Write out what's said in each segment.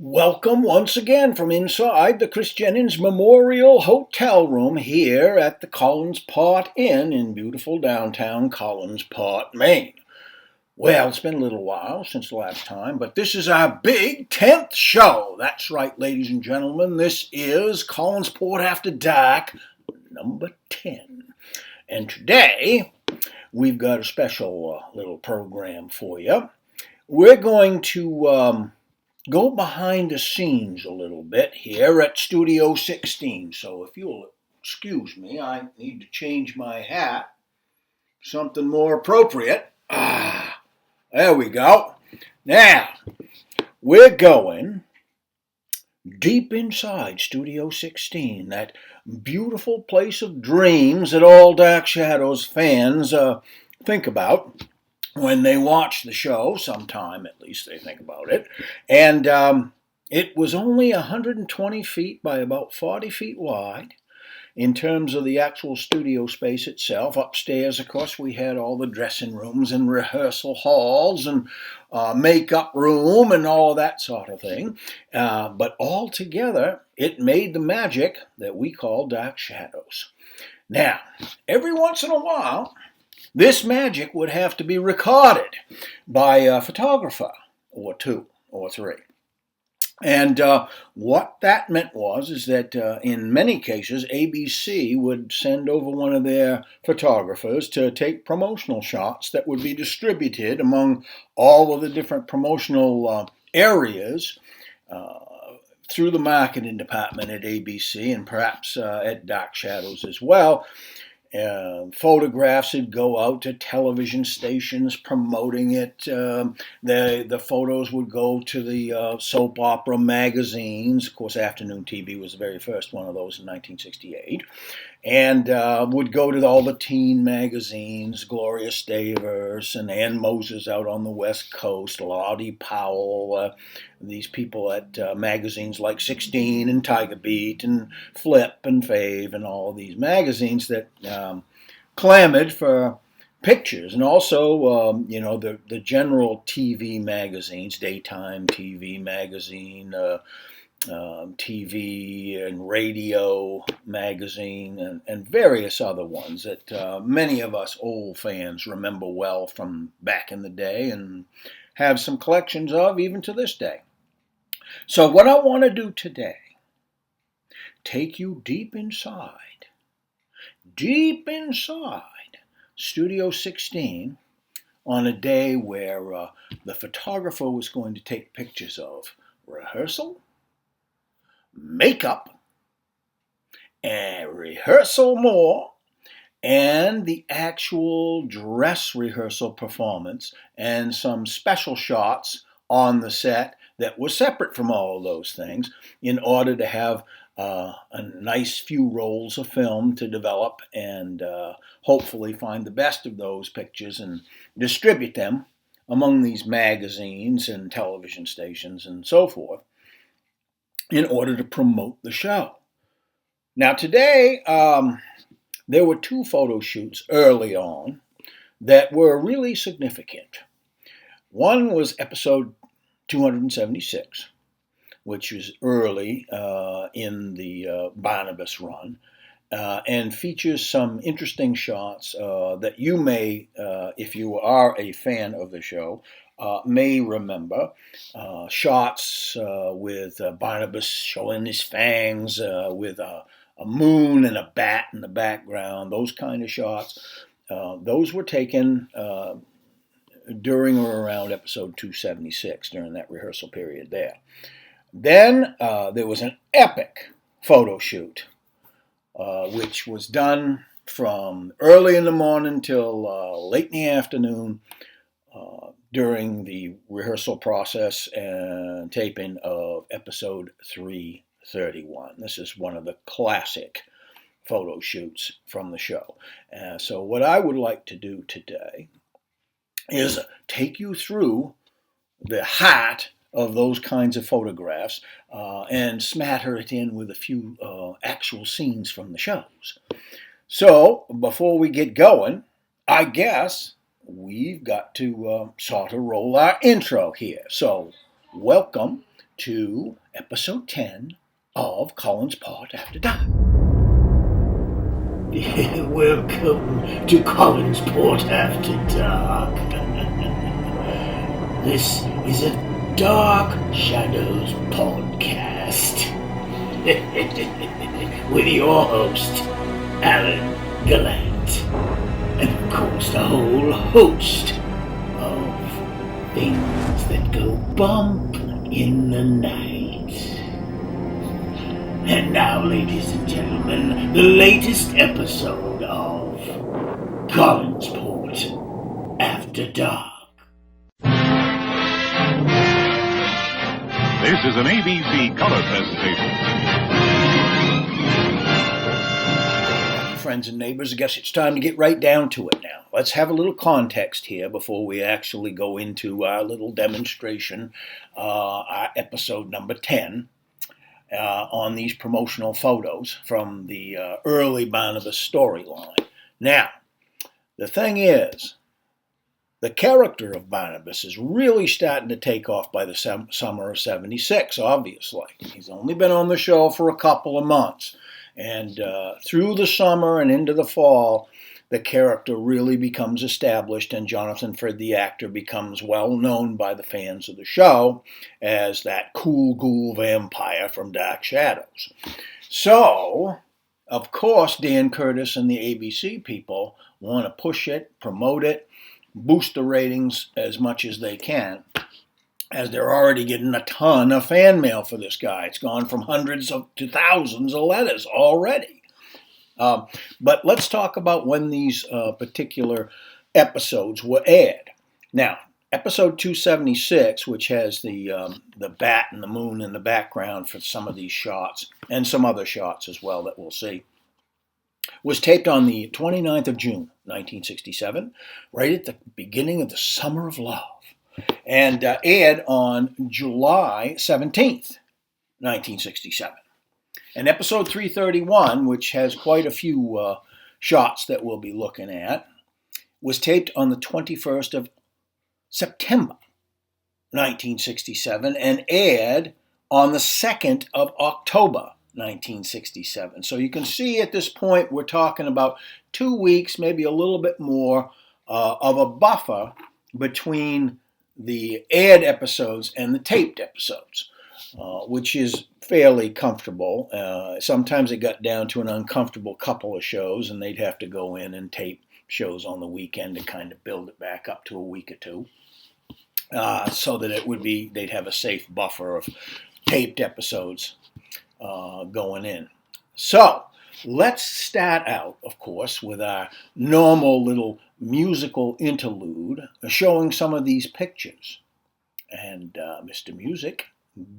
Welcome once again from inside the Chris Jennings Memorial Hotel Room here at the Collinsport Inn in beautiful downtown Collinsport, Maine. Well, it's been a little while since the last time, but this is our big 10th show. That's right, ladies and gentlemen, this is Collinsport After Dark, number 10. And today, we've got a special little program for you. We're going to go behind the scenes a little bit here at Studio 16. So if you'll excuse me, I need to change my hat. Something more appropriate. There we go. Now, we're going deep inside Studio 16, that beautiful place of dreams that all Dark Shadows fans think about when they watch the show. Sometime at least they think about it. And it was only 120 feet by about 40 feet wide in terms of the actual studio space itself. Upstairs, of course, we had all the dressing rooms and rehearsal halls and makeup room and all that sort of thing. But all together, it made the magic that we call Dark Shadows. Now, every once in a while, this magic would have to be recorded by a photographer or two or three. And what that meant is that in many cases, ABC would send over one of their photographers to take promotional shots that would be distributed among all of the different promotional areas through the marketing department at ABC and perhaps at Dark Shadows as well. Photographs would go out to television stations promoting it. The photos would go to the soap opera magazines. Of course, Afternoon TV was the very first one of those in 1968. And would go to all the teen magazines, Gloria Stavers and Ann Moses out on the West Coast, Lottie Powell, these people at magazines like 16 and Tiger Beat and Flip and Fave and all of these magazines that clamored for pictures. And also, the general TV magazines, Daytime TV magazine, TV and radio magazine, and various other ones that many of us old fans remember well from back in the day and have some collections of even to this day. So what I want to do today, take you deep inside Studio 16 on a day where the photographer was going to take pictures of rehearsal, makeup, and rehearsal more, and the actual dress rehearsal performance, and some special shots on the set that were separate from all of those things in order to have a nice few rolls of film to develop and hopefully find the best of those pictures and distribute them among these magazines and television stations and so forth in order to promote the show. Now today, there were two photo shoots early on that were really significant. One was episode 276, which was early in the Barnabas run, and features some interesting shots that you may, if you are a fan of the show, may remember. Shots with Barnabas showing his fangs, with a moon and a bat in the background, those kind of shots. Those were taken during or around episode 276, during that rehearsal period there. Then there was an epic photo shoot, which was done from early in the morning till late in the afternoon during the rehearsal process and taping of episode 331. This is one of the classic photo shoots from the show. So what I would like to do today is take you through the heart of those kinds of photographs and smatter it in with a few actual scenes from the shows. So before we get going, I guess we've got to sort of roll our intro here. So welcome to episode 10 of Collinsport After Dark. Welcome to Collinsport After Dark. This is a Dark Shadows podcast with your host, Alan Gallant, and of course the whole host of things that go bump in the night. And now, ladies and gentlemen, the latest episode of Collinsport After Dark. This is an ABC color presentation. Friends and neighbors, I guess it's time to get right down to it now. Let's have a little context here before we actually go into our little demonstration, our episode number 10. On these promotional photos from the early Barnabas storyline. Now, the thing is, the character of Barnabas is really starting to take off by the summer of '76, obviously. He's only been on the show for a couple of months. And through the summer and into the fall, the character really becomes established, and Jonathan Frid, the actor, becomes well known by the fans of the show as that cool ghoul vampire from Dark Shadows. So, of course, Dan Curtis and the ABC people want to push it, promote it, boost the ratings as much as they can, as they're already getting a ton of fan mail for this guy. It's gone from hundreds to thousands of letters already. But let's talk about when these particular episodes were aired. Now, episode 276, which has the bat and the moon in the background for some of these shots, and some other shots as well that we'll see, was taped on the 29th of June, 1967, right at the beginning of the Summer of Love, and aired on July 17th, 1967. And episode 331, which has quite a few shots that we'll be looking at, was taped on the 21st of September, 1967, and aired on the 2nd of October, 1967. So you can see at this point we're talking about 2 weeks, maybe a little bit more, of a buffer between the aired episodes and the taped episodes, which is fairly comfortable. Sometimes it got down to an uncomfortable couple of shows, and they'd have to go in and tape shows on the weekend to kind of build it back up to a week or two, so that they'd have a safe buffer of taped episodes going in. So let's start out, of course, with our normal little musical interlude showing some of these pictures. And Mr. Music,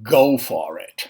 go for it.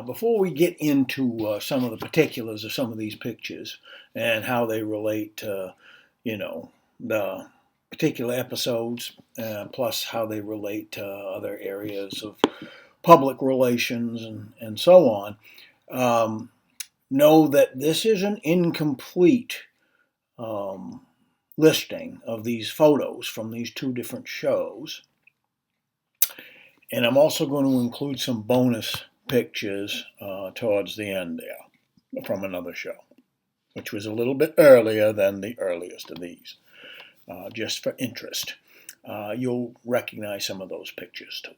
before we get into some of the particulars of some of these pictures and how they relate to, the particular episodes, plus how they relate to other areas of public relations and so on, know that this is an incomplete listing of these photos from these two different shows. And I'm also going to include some bonus pictures towards the end there from another show, which was a little bit earlier than the earliest of these, just for interest. You'll recognize some of those pictures too.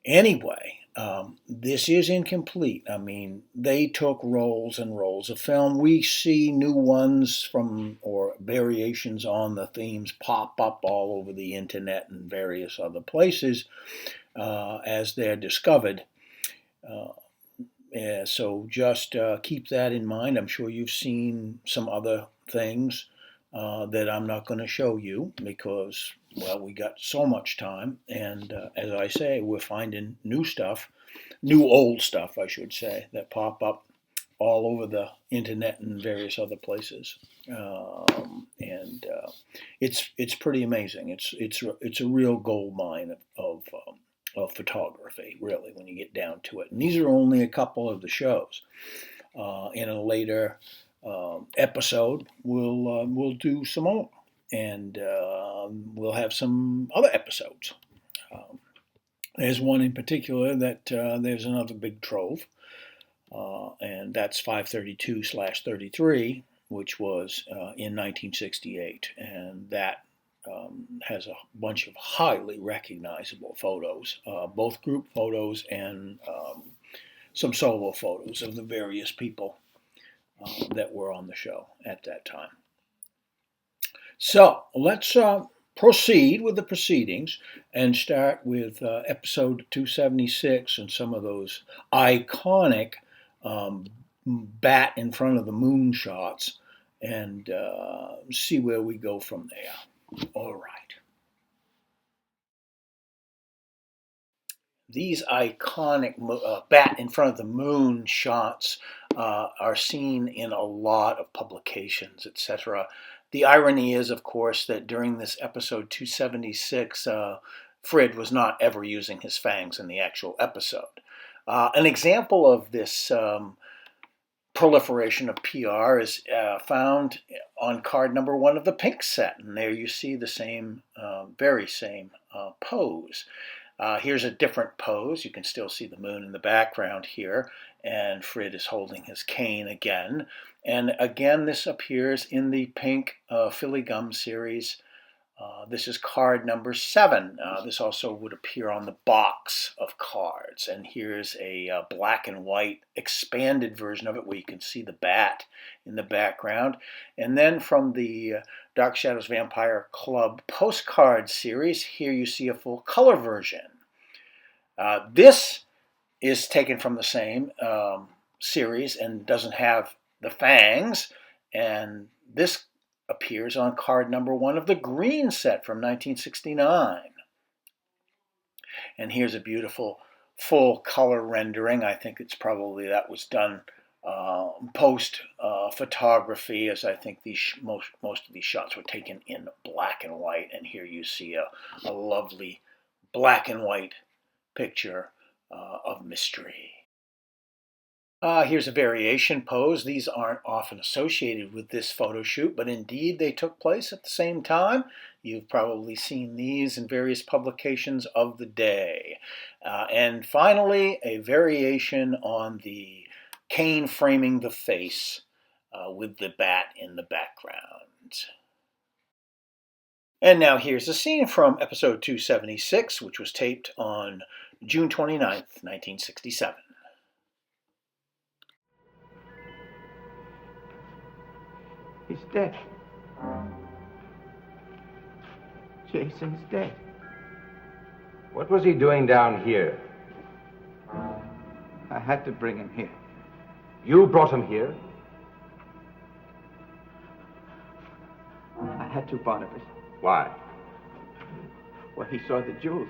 Anyway, this is incomplete. I mean, they took rolls and rolls of film. We see new ones or variations on the themes pop up all over the internet and various other places as they're discovered. So just keep that in mind. I'm sure you've seen some other things that I'm not going to show you because, well, we got so much time. And as I say, we're finding new old stuff, I should say, that pop up all over the internet and various other places. And it's pretty amazing. It's a real gold mine of photography, really, when you get down to it. And these are only a couple of the shows. In a later episode, we'll do some more, and we'll have some other episodes. There's one in particular that there's another big trove, and that's 532/33, which was in 1968, and that has a bunch of highly recognizable photos, both group photos and some solo photos of the various people that were on the show at that time. So let's proceed with the proceedings and start with episode 276 and some of those iconic bat in front of the moon shots, and see where we go from there. All right. These iconic bat in front of the moon shots are seen in a lot of publications, etc. The irony is, of course, that during this episode 276, Frid was not ever using his fangs in the actual episode. An example of this proliferation of PR is found on card number 1 of the pink set, and there you see the same, very same pose. Here's a different pose. You can still see the moon in the background here, and Frid is holding his cane again. And again, this appears in the pink Philly Gum series. This is card number 7. This also would appear on the box of cards. And here's a black and white expanded version of it where you can see the bat in the background. And then from the Dark Shadows Vampire Club postcard series, here you see a full color version. This is taken from the same series and doesn't have the fangs. And this appears on card number 1 of the green set from 1969. And here's a beautiful full color rendering. I think it's probably that was done post photography, as I think most of these shots were taken in black and white. And here you see a lovely black and white picture of mystery. Here's a variation pose. These aren't often associated with this photo shoot, but indeed they took place at the same time. You've probably seen these in various publications of the day. And finally, a variation on the cane framing the face with the bat in the background. And now here's a scene from episode 276, which was taped on June 29th, 1967. He's dead. Jason's dead. What was he doing down here? I had to bring him here. You brought him here? I had to, Barnabas. Why? Well, he saw the jewels.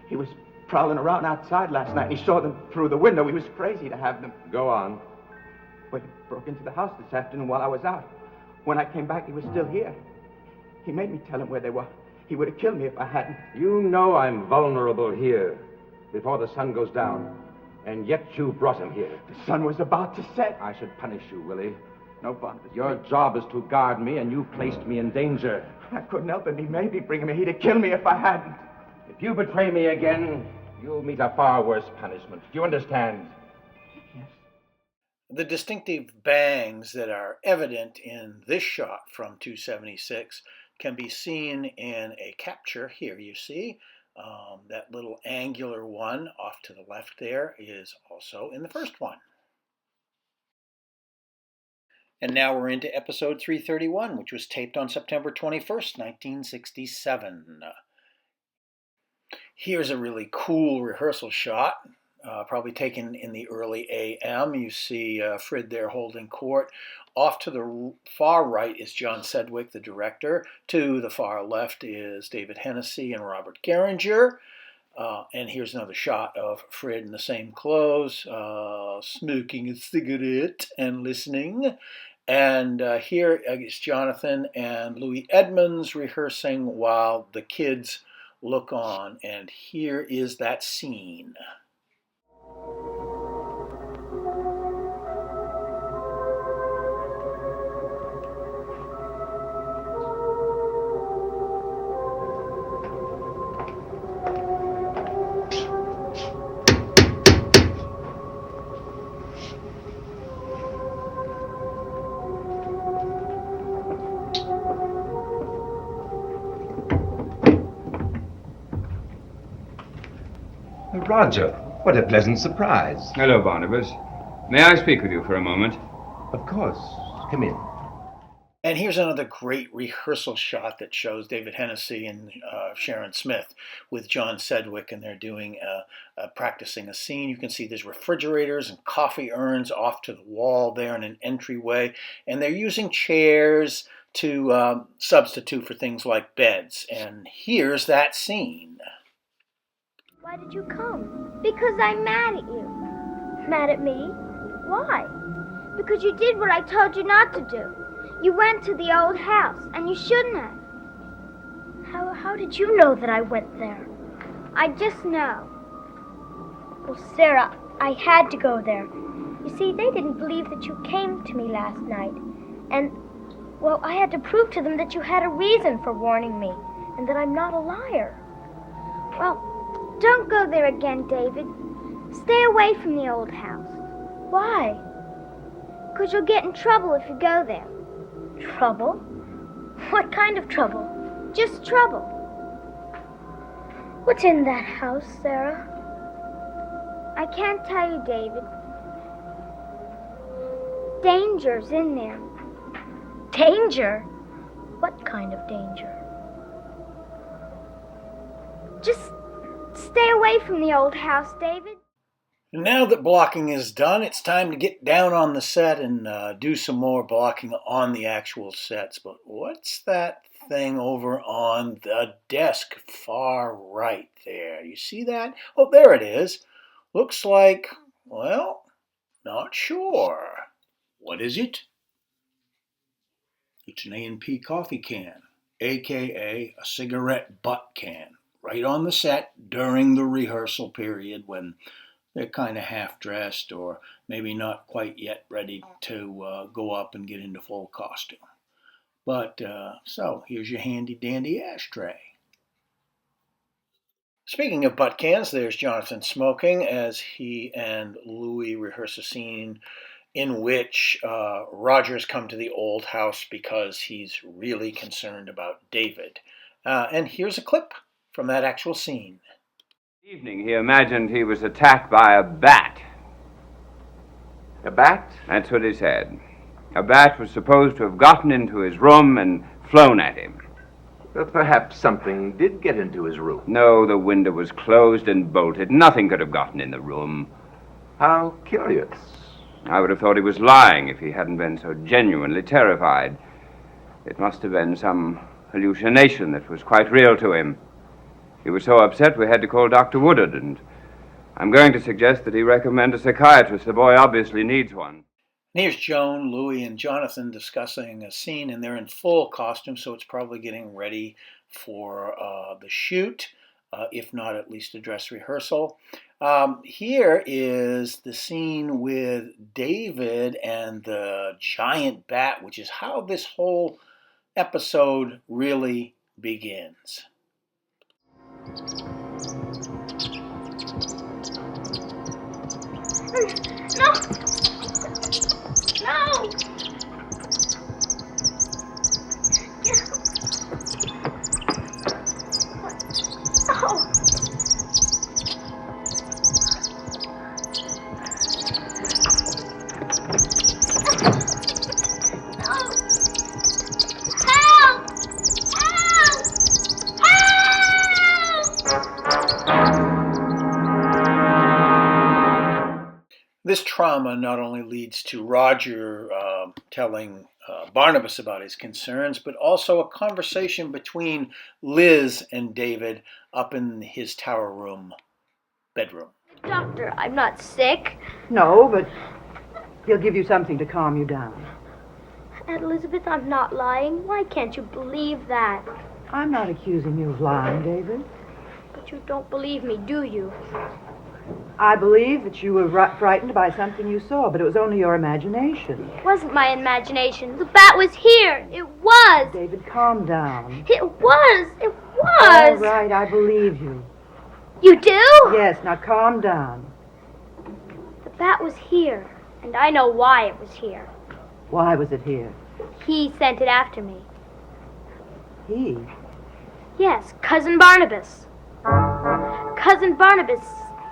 He was prowling around outside last night. He saw them through the window. He was crazy to have them. Go on. Well, he broke into the house this afternoon while I was out. When I came back, he was still here. He made me tell him where they were. He would have killed me if I hadn't. You know I'm vulnerable here before the sun goes down. And yet you brought him here. The sun was about to set. I should punish you, Willie. No, Barnabas. Your job is to guard me, and you placed me in danger. I couldn't help it. He made me bring him here. He'd have killed me if I hadn't. If you betray me again, you'll meet a far worse punishment. Do you understand? Yes. The distinctive bangs that are evident in this shot from 276 can be seen in a capture. Here you see that little angular one off to the left there is also in the first one. And now we're into episode 331, which was taped on September 21st, 1967. Here's a really cool rehearsal shot, probably taken in the early AM. You see Frid there holding court. Off to the far right is John Sedgwick, the director. To the far left is David Hennessy and Robert Geringer. And here's another shot of Frid in the same clothes, smoking a cigarette and listening. And here is Jonathan and Louis Edmonds rehearsing while the kids look on. And here is that scene. Roger, what a pleasant surprise. Hello, Barnabas. May I speak with you for a moment? Of course. Come in. And here's another great rehearsal shot that shows David Hennessy and Sharon Smith with John Sedgwick, and they're doing practicing a scene. You can see there's refrigerators and coffee urns off to the wall there in an entryway, and they're using chairs to substitute for things like beds. And here's that scene. Why did you come? Because I'm mad at you. Mad at me? Why? Because you did what I told you not to do. You went to the old house, and you shouldn't have. How did you know that I went there? I just know. Well, Sarah, I had to go there. You see, they didn't believe that you came to me last night. And, well, I had to prove to them that you had a reason for warning me, and that I'm not a liar. Well, don't go there again, David. Stay away from the old house. Why? Because you'll get in trouble if you go there. Trouble? What kind of trouble? Just trouble. What's in that house, Sarah? I can't tell you, David. Danger's in there. Danger? What kind of danger? Just stay away from the old house, David. Now that blocking is done, it's time to get down on the set and do some more blocking on the actual sets. But what's that thing over on the desk far right there? You see that? Oh, there it is. Looks like, well, not sure. What is it? It's an A&P coffee can, a.k.a. a cigarette butt can, right on the set during the rehearsal period when they're kind of half-dressed or maybe not quite yet ready to go up and get into full costume. But, so, here's your handy-dandy ashtray. Speaking of butt cans, there's Jonathan smoking as he and Louis rehearse a scene in which Roger's come to the old house because he's really concerned about David. And here's a clip from that actual scene. Evening, he imagined he was attacked by a bat. A bat? That's what he said. A bat was supposed to have gotten into his room and flown at him. Perhaps something did get into his room. No, the window was closed and bolted. Nothing could have gotten in the room. How curious. I would have thought he was lying if he hadn't been so genuinely terrified. It must have been some hallucination that was quite real to him. He was so upset we had to call Dr. Woodard, and I'm going to suggest that he recommend a psychiatrist. The boy obviously needs one. And here's Joan, Louie, and Jonathan discussing a scene, and they're in full costume, so it's probably getting ready for the shoot, if not at least a dress rehearsal. Here is the scene with David and the giant bat, which is how this whole episode really begins. No! No! Oh! This trauma not only leads to Roger telling Barnabas about his concerns, but also a conversation between Liz and David up in his tower room bedroom. Doctor, I'm not sick. No, but he'll give you something to calm you down. Aunt Elizabeth, I'm not lying. Why can't you believe that? I'm not accusing you of lying, David. But you don't believe me, do you? I believe that you were frightened by something you saw, but it was only your imagination. It wasn't my imagination. The bat was here. It was. David, calm down. It was. It was. All right, I believe you. You do? Yes, now calm down. The bat was here, and I know why it was here. Why was it here? He sent it after me. He? Yes, Cousin Barnabas. Cousin Barnabas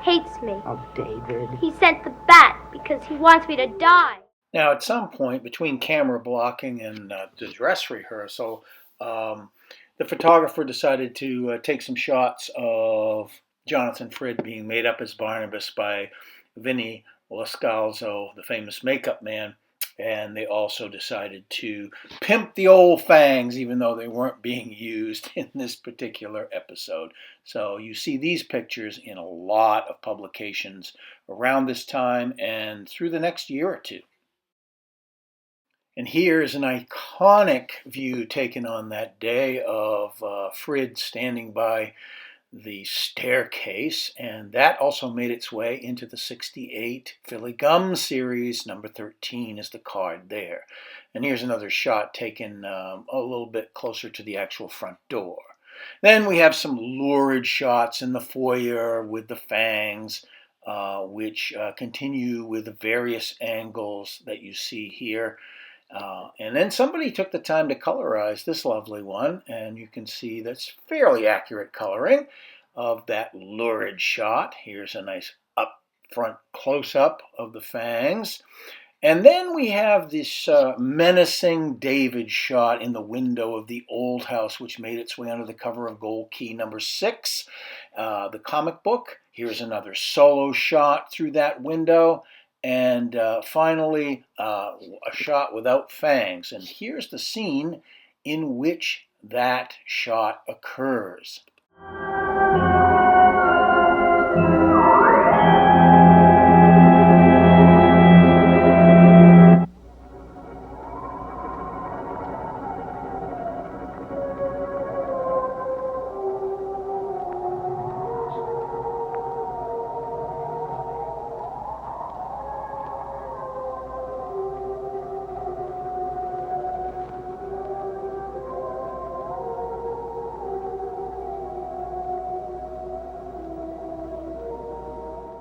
hates me. Oh, David. He sent the bat because he wants me to die. Now, at some point between camera blocking and the dress rehearsal, the photographer decided to take some shots of Jonathan Frid being made up as Barnabas by Vinnie Lascalzo, the famous makeup man. And they also decided to pimp the old fangs, even though they weren't being used in this particular episode. So you see these pictures in a lot of publications around this time and through the next year or two. And here's an iconic view taken on that day of Frid standing by the staircase, and that also made its way into the 68 Philly Gum series. Number 13 is the card there. And here's another shot taken a little bit closer to the actual front door. Then we have some lurid shots in the foyer with the fangs, which continue with the various angles that you see here. And then somebody took the time to colorize this lovely one, and you can see that's fairly accurate coloring of that lurid shot. Here's a nice up front close-up of the fangs. And then we have this menacing David shot in the window of the old house, which made its way under the cover of Gold Key number 6, the comic book. Here's another solo shot through that window. And finally, a shot without fangs. And here's the scene in which that shot occurs.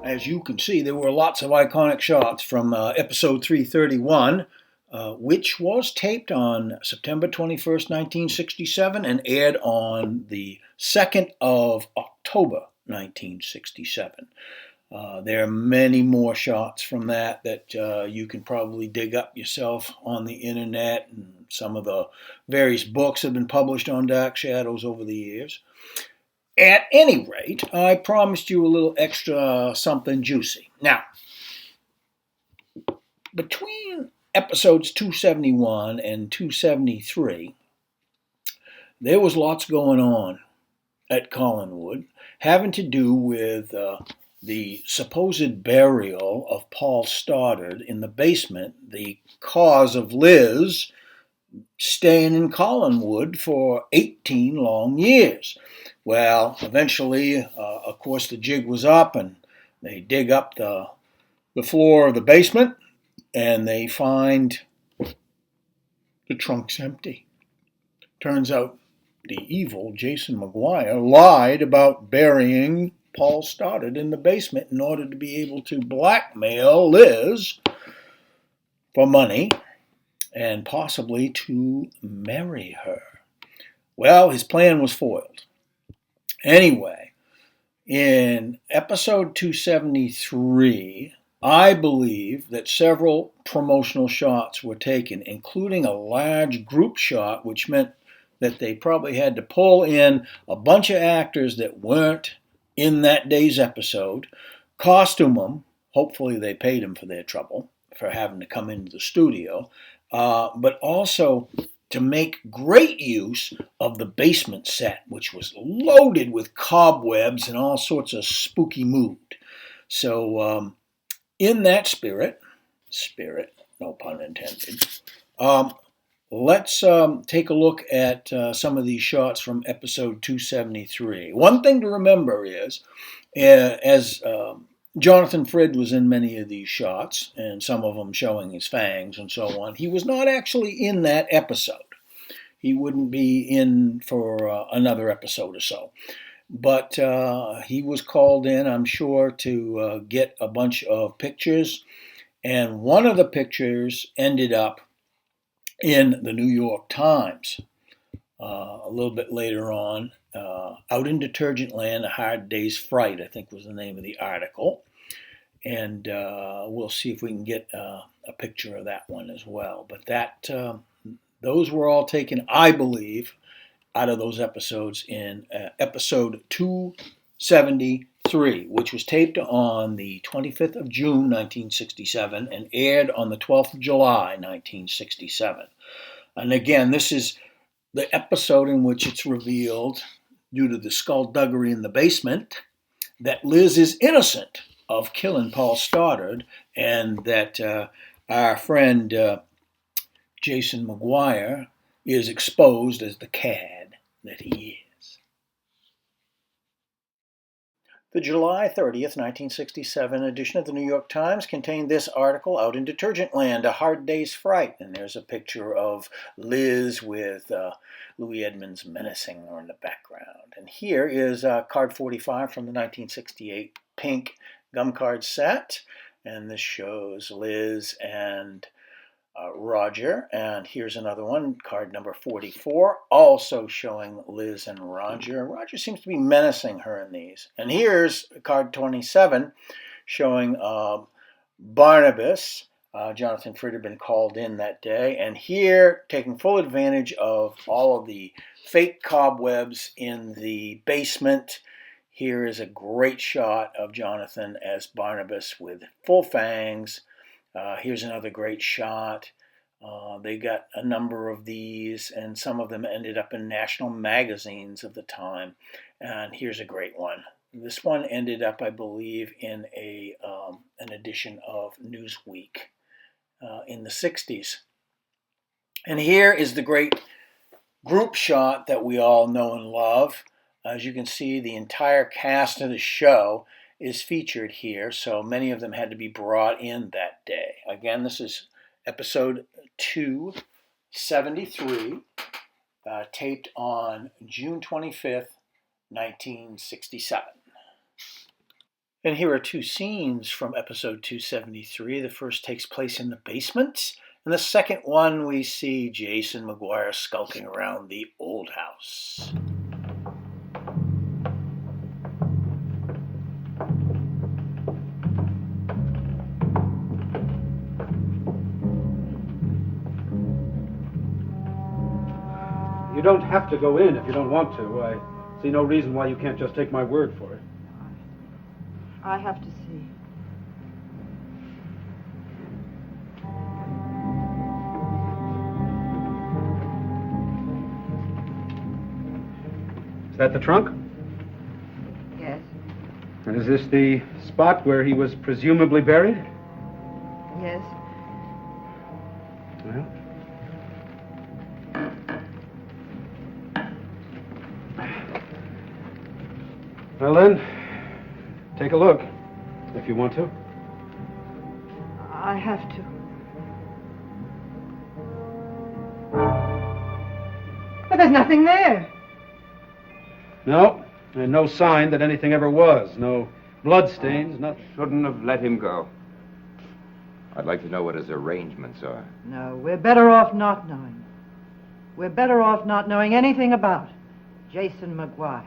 As you can see, there were lots of iconic shots from episode 331, which was taped on September 21st, 1967, and aired on the 2nd of October, 1967. There are many more shots from that you can probably dig up yourself on the internet, and some of the various books have been published on Dark Shadows over the years. At any rate, I promised you a little extra something juicy. Now, between episodes 271 and 273, there was lots going on. at Collinwood, having to do with the supposed burial of Paul Stoddard in the basement, the cause of Liz staying in Collinwood for 18 long years. Well, eventually, of course, the jig was up, and they dig up the floor of the basement, and they find the trunk's empty. Turns out the evil Jason McGuire lied about burying Paul Stoddard in the basement in order to be able to blackmail Liz for money and possibly to marry her. Well, his plan was foiled. Anyway, in episode 273, I believe that several promotional shots were taken, including a large group shot, which meant that they probably had to pull in a bunch of actors that weren't in that day's episode, costume them. Hopefully they paid them for their trouble, for having to come into the studio, but also to make great use of the basement set, which was loaded with cobwebs and all sorts of spooky mood. So in that spirit, no pun intended, let's take a look at some of these shots from episode 273. One thing to remember is, as Jonathan Frid was in many of these shots, and some of them showing his fangs and so on, he was not actually in that episode. He wouldn't be in for another episode or so. But he was called in, I'm sure, to get a bunch of pictures. And one of the pictures ended up in the New York Times a little bit later on. Out in Detergent Land, A Hard Day's Fright, I think was the name of the article. And we'll see if we can get a picture of that one as well. But those were all taken, I believe, out of those episodes in episode 273, which was taped on the 25th of June, 1967, and aired on the 12th of July, 1967. And again, this is the episode in which it's revealed, due to the skullduggery in the basement, that Liz is innocent of killing Paul Stoddard, and that our friend Jason McGuire is exposed as the cad that he is. The July 30th, 1967 edition of the New York Times contained this article, Out in Detergent Land, A Hard Day's Fright. And there's a picture of Liz with Louis Edmonds menacing her in the background. And here is card 45 from the 1968 pink gum card set. And this shows Liz and Roger, and here's another one, card number 44, also showing Liz and Roger. Roger seems to be menacing her in these. And here's card 27, showing Barnabas. Jonathan Frid had been called in that day, and here, taking full advantage of all of the fake cobwebs in the basement, here is a great shot of Jonathan as Barnabas with full fangs. Here's another great shot. They got a number of these, and some of them ended up in national magazines of the time. And here's a great one. This one ended up, I believe, in an edition of Newsweek in the 60s. And here is the great group shot that we all know and love. As you can see, the entire cast of the show is featured here, so many of them had to be brought in that day. Again, this is episode 273, taped on June 25th, 1967. And here are two scenes from episode 273. The first takes place in the basement, and the second one we see Jason McGuire skulking around the old house. You don't have to go in if you don't want to. I see no reason why you can't just take my word for it. I have to see. Is that the trunk? Is this the spot where he was presumably buried? Yes. Well. Well then, take a look, if you want to. I have to. But there's nothing there. No, and no sign that anything ever was. No bloodstains, nothing. Shouldn't have let him go. I'd like to know what his arrangements are. No, we're better off not knowing. We're better off not knowing anything about Jason McGuire.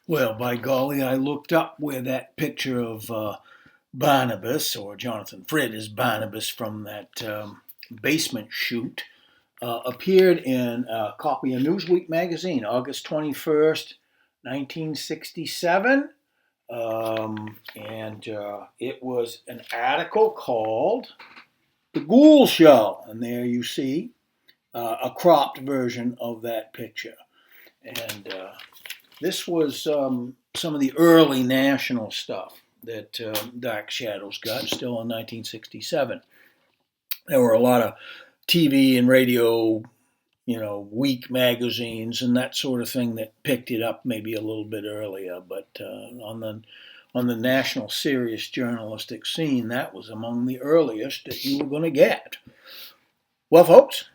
Well, by golly, I looked up where that picture of Barnabas, or Jonathan Frid as Barnabas from that basement shoot, appeared in a copy of Newsweek magazine, August 21st, 1967. And it was an article called The Ghoul Show. And there you see a cropped version of that picture. And this was some of the early national stuff that Dark Shadows got, still in 1967. There were a lot of TV and radio, week magazines and that sort of thing that picked it up maybe a little bit earlier. But on the national serious journalistic scene, that was among the earliest that you were going to get. Well, folks,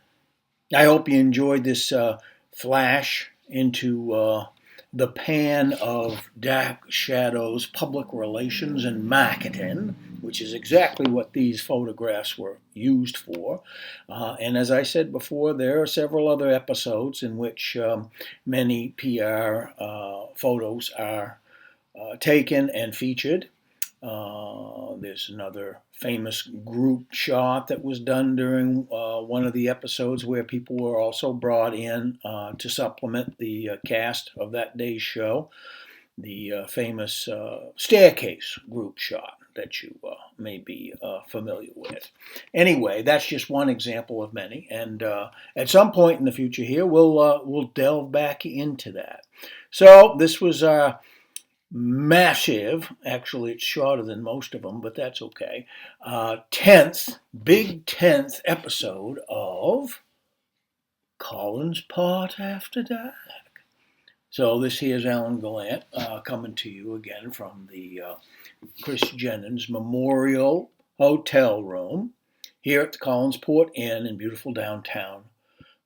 I hope you enjoyed this flash into the pan of Dark Shadows public relations and marketing, which is exactly what these photographs were used for. And as I said before, there are several other episodes in which many PR photos are taken and featured. There's another famous group shot that was done during one of the episodes where people were also brought in to supplement the cast of that day's show. The famous staircase group shot that you may be familiar with. Anyway, that's just one example of many, and at some point in the future here, we'll delve back into that. So this was massive, actually it's shorter than most of them, but that's okay, 10th episode of Collinsport After Dark. So this here's Alan Gallant coming to you again from the Chris Jennings Memorial Hotel Room here at the Collinsport Inn in beautiful downtown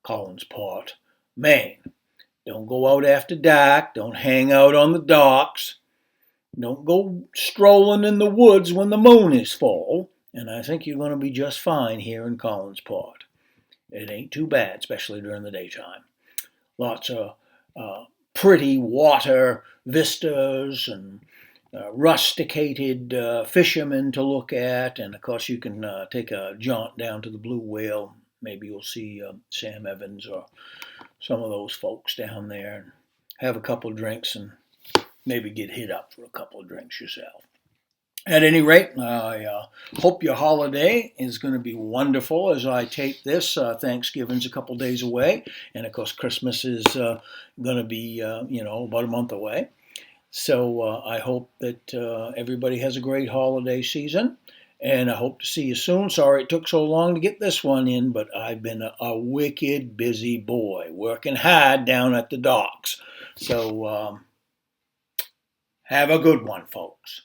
Collinsport, Maine. Don't go out after dark. Don't hang out on the docks. Don't go strolling in the woods when the moon is full. And I think you're going to be just fine here in Collinsport. It ain't too bad, especially during the daytime. Lots of pretty water vistas and rusticated fishermen to look at. And, of course, you can take a jaunt down to the Blue Whale. Maybe you'll see Sam Evans or some of those folks down there and have a couple of drinks and maybe get hit up for a couple of drinks yourself. At any rate, I hope your holiday is going to be wonderful as I tape this. Thanksgiving's a couple days away, and of course Christmas is going to be, about a month away. So I hope that everybody has a great holiday season, and I hope to see you soon. Sorry it took so long to get this one in, but I've been a wicked busy boy, working hard down at the docks. So have a good one, folks.